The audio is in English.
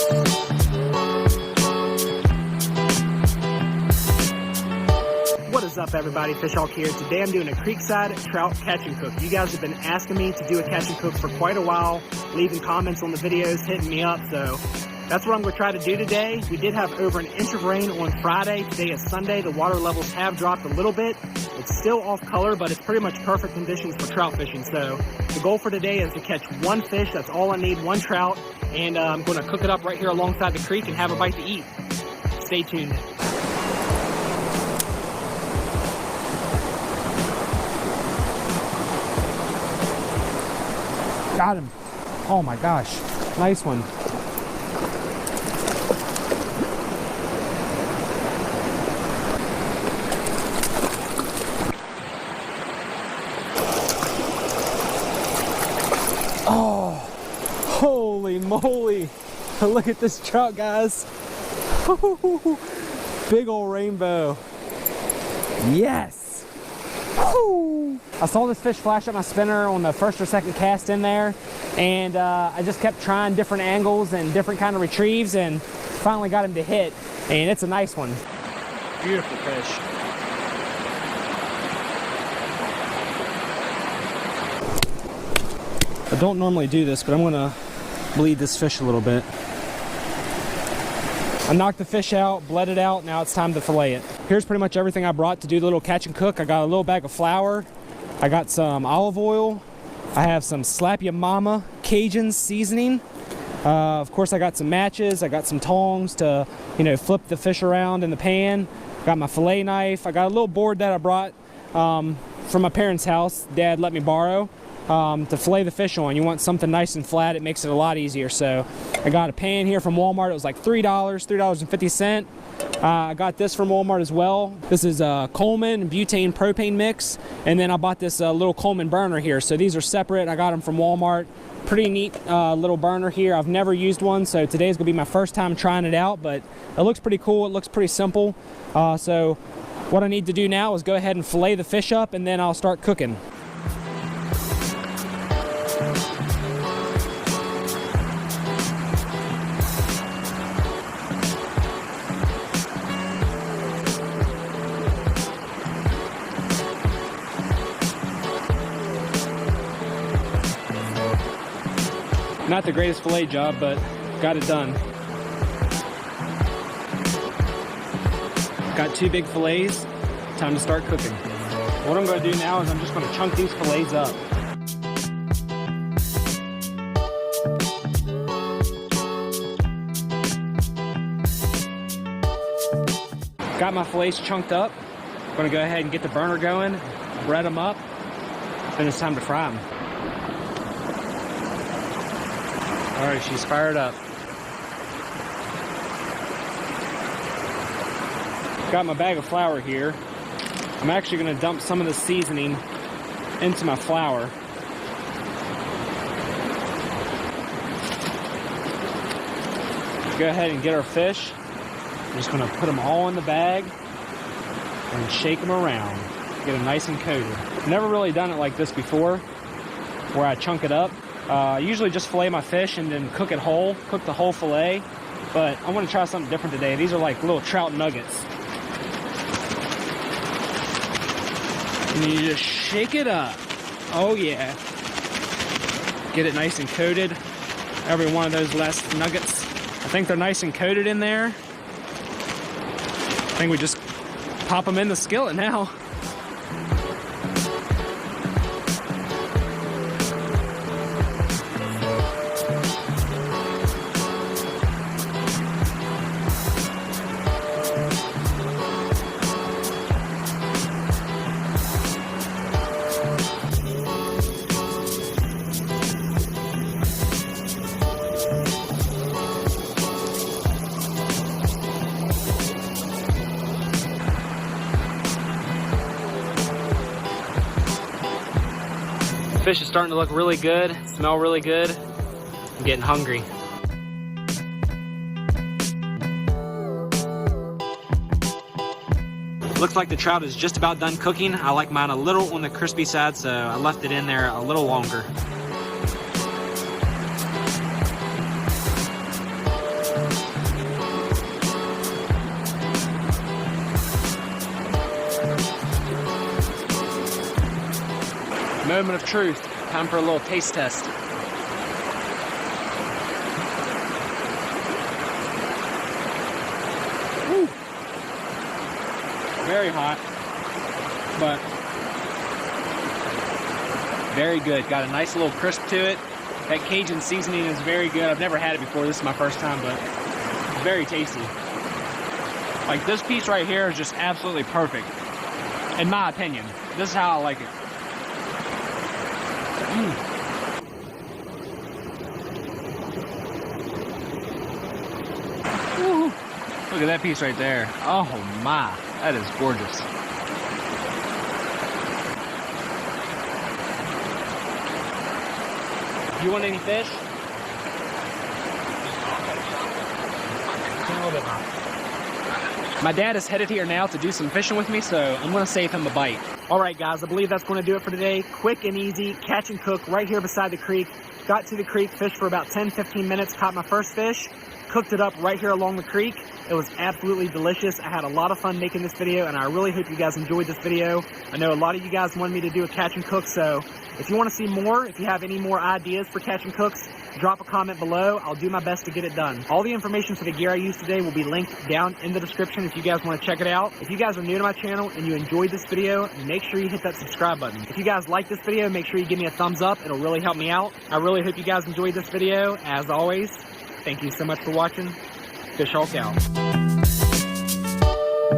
What is up, everybody? Fish Hawk here. Today I'm doing a creekside trout catch and cook. You guys have been asking me to do a catch and cook for quite a while, leaving comments on the videos, hitting me up, so that's what I'm going to try to do today. We did have over an inch of rain on Friday. Today is Sunday. The water levels have dropped a little bit. It's still off color, but it's pretty much perfect conditions for trout fishing. So the goal for today is to catch one fish. That's all I need, one trout, and I'm going to cook it up right here alongside the creek and have a bite to eat. Stay tuned. Got him. Oh my gosh. Nice one. Oh, holy moly. Look at this trout, guys. Big old rainbow. Yes. Woo. I saw this fish flash up my spinner on the first or second cast in there, and I just kept trying different angles and different kind of retrieves, and finally got him to hit, and it's a nice one. Beautiful fish. I don't normally do this, but I'm gonna bleed this fish a little bit. I knocked the fish out, bled it out, now it's time to fillet it. Here's pretty much everything I brought to do the little catch and cook. I got a little bag of flour, I got some olive oil, I have some Slap Ya Mama Cajun seasoning. Of course I got some matches, I got some tongs to, flip the fish around in the pan. Got my fillet knife, I got a little board that I brought from my parents' house. Dad let me borrow. To fillet the fish on. You want something nice and flat, it makes it a lot easier. So I got a pan here from Walmart. It was like $3.50. I got this from Walmart as well. This is a Coleman butane propane mix, and then I bought this little Coleman burner here. So these are separate. I got them from Walmart. Pretty neat little burner here. I've never used one, so today's gonna be my first time trying it out, but it looks pretty cool. It looks pretty simple. So what I need to do now is go ahead and fillet the fish up, and then I'll start cooking. Not the greatest fillet job, but got it done. Got 2 big fillets. Time to start cooking. What I'm going to do now is I'm just going to chunk these fillets up. Got my fillets chunked up. I'm going to go ahead and get the burner going, bread them up, and it's time to fry them. All right, she's fired up. Got my bag of flour here. I'm actually going to dump some of the seasoning into my flour. Go ahead and get our fish. I'm just going to put them all in the bag and shake them around. Get them nice and coated. Never really done it like this before, where I chunk it up. I usually just fillet my fish and then cook it whole, cook the whole fillet, but I want to try something different today. These are like little trout nuggets. And you just shake it up. Oh yeah. Get it nice and coated. Every one of those last nuggets. I think they're nice and coated in there. I think we just pop them in the skillet now. Fish is starting to look really good, smell really good. I'm getting hungry. Looks like the trout is just about done cooking. I like mine a little on the crispy side, so I left it in there a little longer. Moment of truth. Time for a little taste test. Woo. Very hot, but very good. Got a nice little crisp to it. That Cajun seasoning is very good. I've never had it before. This is my first time, but it's very tasty. Like, this piece right here is just absolutely perfect, in my opinion. This is how I like it. Woo. Look at that piece right there. Oh my, that is gorgeous. You want any fish? A little bit more. My dad is headed here now to do some fishing with me, so I'm gonna save him a bite. All right, guys, I believe that's gonna do it for today. Quick and easy, catch and cook right here beside the creek. Got to the creek, fished for about 10-15 minutes, caught my first fish, cooked it up right here along the creek. It was absolutely delicious. I had a lot of fun making this video, and I really hope you guys enjoyed this video. I know a lot of you guys wanted me to do a catch and cook, so if you want to see more, if you have any more ideas for catch and cooks, drop a comment below. I'll do my best to get it done. All the information for the gear I used today will be linked down in the description if you guys want to check it out. If you guys are new to my channel and you enjoyed this video, make sure you hit that subscribe button. If you guys like this video, make sure you give me a thumbs up. It'll really help me out. I really hope you guys enjoyed this video. As always, thank you so much for watching. Fish Hulk out.